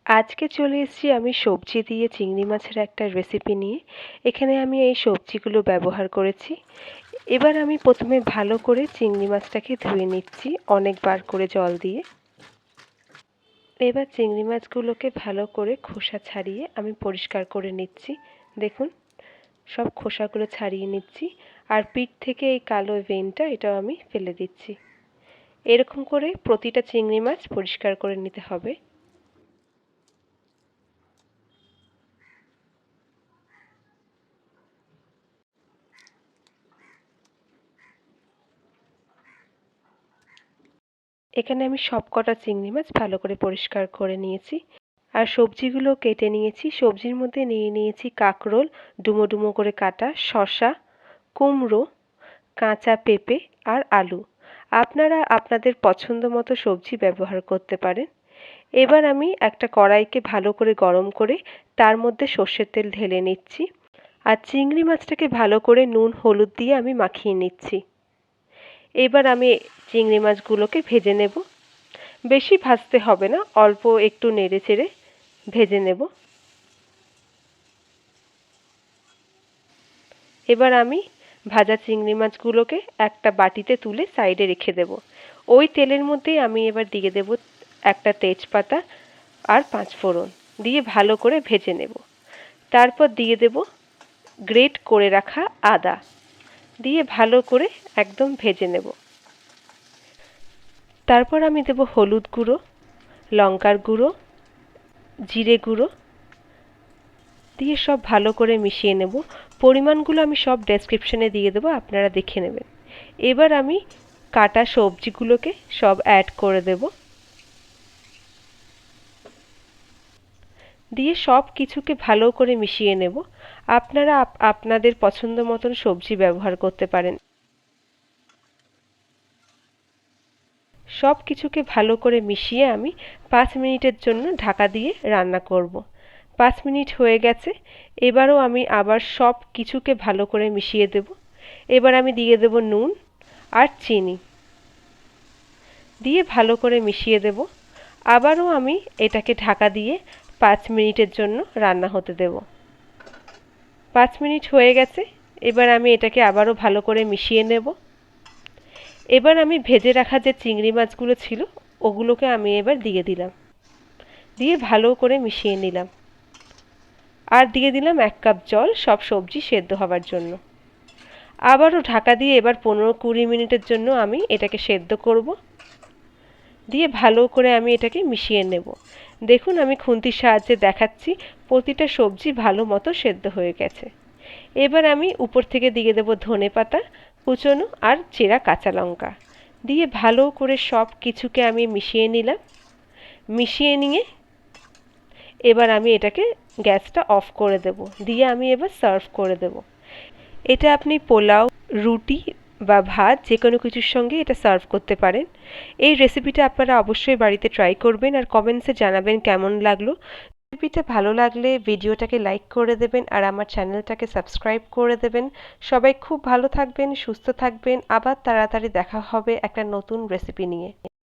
আজকে চলে এসেছি আমি সবজি দিয়ে চিংড়ি মাছের একটা রেসিপি নিয়ে। এখানে আমি এই সবজিগুলো ব্যবহার করেছি। এবার আমি প্রথমে ভালো করে চিংড়ি মাছটাকে ধুয়ে নিচ্ছি অনেকবার করে জল দিয়ে। এবার চিংড়ি মাছগুলোকে ভালো করে খোসা ছাড়িয়ে আমি পরিষ্কার করে নিচ্ছি। দেখুন, সব খোসাগুলো ছাড়িয়ে নিচ্ছি। আর পিঠ থেকে এই কালো ভেনটা এটাও আমি ফেলে দিচ্ছি। এরকম করে প্রতিটা চিংড়ি মাছ পরিষ্কার করে নিতে হবে। এখানে আমি সবকটা চিংড়ি মাছ ভালো করে পরিষ্কার করে নিয়েছি। আর সবজিগুলো কেটে নিয়েছি। সবজির মধ্যে নিয়ে নিয়েছি কাকরোল ডুমো ডুমো করে কাটা, শসা, কুমড়ো, কাঁচা পেঁপে আর আলু। আপনারা আপনাদের পছন্দ মতো সবজি ব্যবহার করতে পারেন। এবার আমি একটা কড়াইকে ভালো করে গরম করে তার মধ্যে সর্ষের তেল ঢেলে নিচ্ছি। আর চিংড়ি মাছটাকে ভালো করে নুন হলুদ দিয়ে আমি মাখিয়ে নিচ্ছি। এবার আমি চিংড়ি মাছগুলোকে ভেজে নেব। বেশি ভাজতে হবে না, অল্প একটু নেড়ে চেড়ে ভেজে নেব। এবার আমি ভাজা চিংড়ি মাছগুলোকে একটা বাটিতে তুলে সাইডে রেখে দেব। ওই তেলের মধ্যেই আমি এবার দিয়ে দেব একটা তেজপাতা আর পাঁচফোড়ন দিয়ে ভালো করে ভেজে নেব। তারপর দিয়ে দেব গ্রেট করে রাখা আদা দিয়ে ভালো করে একদম ভেজে নেব। তারপর আমি দেব হলুদ গুঁড়ো, লঙ্কার গুঁড়ো, জিরে গুঁড়ো দিয়ে সব ভালো করে মিশিয়ে নেব। পরিমাণগুলো আমি সব ডেসক্রিপশনে দিয়ে দেবো, আপনারা দেখে নেবেন। এবার আমি কাটা সবজিগুলোকে সব অ্যাড করে দেব। দিয়ে সব কিছুকে ভালো করে মিশিয়ে নেব। আপনারা আপনাদের পছন্দ মতন সবজি ব্যবহার করতে পারেন। সব কিছুকে ভালো করে মিশিয়ে আমি 5 মিনিটের জন্য ঢাকা দিয়ে রান্না করব। 5 মিনিট হয়ে গেছে। এবারও আমি আবার সব কিছুকে ভালো করে মিশিয়ে দেব। এবার আমি দিয়ে দেব নুন আর চিনি দিয়ে ভালো করে মিশিয়ে দেব। আবারও আমি এটাকে ঢাকা দিয়ে 5 মিনিটের জন্য রান্না হতে দেব। 5 মিনিট হয়ে গেছে। এবার আমি এটাকে আবারও ভালো করে মিশিয়ে নেব। এবার আমি ভেজে রাখা যে চিংড়ি মাছগুলো ছিল ওগুলোকে আমি এবার দিয়ে দিলাম। দিয়ে ভালো করে মিশিয়ে নিলাম। আর দিয়ে দিলাম 1 কাপ জল সব সবজি সেদ্ধ হবার জন্য। আবারও ঢাকা দিয়ে এবার 15-20 মিনিটের জন্য আমি এটাকে সেদ্ধ করব। দিয়ে ভালো করে আমি এটাকে মিশিয়ে নেব। দেখুন, আমি খুন্তির সাহায্যে দেখাচ্ছি প্রতিটা সবজি ভালো মতো সেদ্ধ হয়ে গেছে। এবার আমি উপর থেকে দিয়ে দেব ধনেপাতা কুচনো আর চেরা কাঁচা লঙ্কা দিয়ে ভালো করে সব কিছুকে আমি মিশিয়ে নিলাম। মিশিয়ে নিয়ে এবার আমি এটাকে গ্যাসটা অফ করে দেব। দিয়ে আমি এবার সার্ভ করে দেব। এটা আপনি পোলাও, রুটি বা ভাত যে কোনো কিছুর সঙ্গে এটা সার্ভ করতে পারেন। এই রেসিপিটা আপনারা অবশ্যই বাড়িতে ট্রাই করবেন আর কমেন্টসে জানাবেন কেমন লাগলো। রেসিপিটা ভালো লাগলে ভিডিওটাকে লাইক করে দেবেন আর আমার চ্যানেলটাকে সাবস্ক্রাইব করে দেবেন। সবাই খুব ভালো থাকবেন, সুস্থ থাকবেন। আবার তাড়াতাড়ি দেখা হবে একটা নতুন রেসিপি নিয়ে।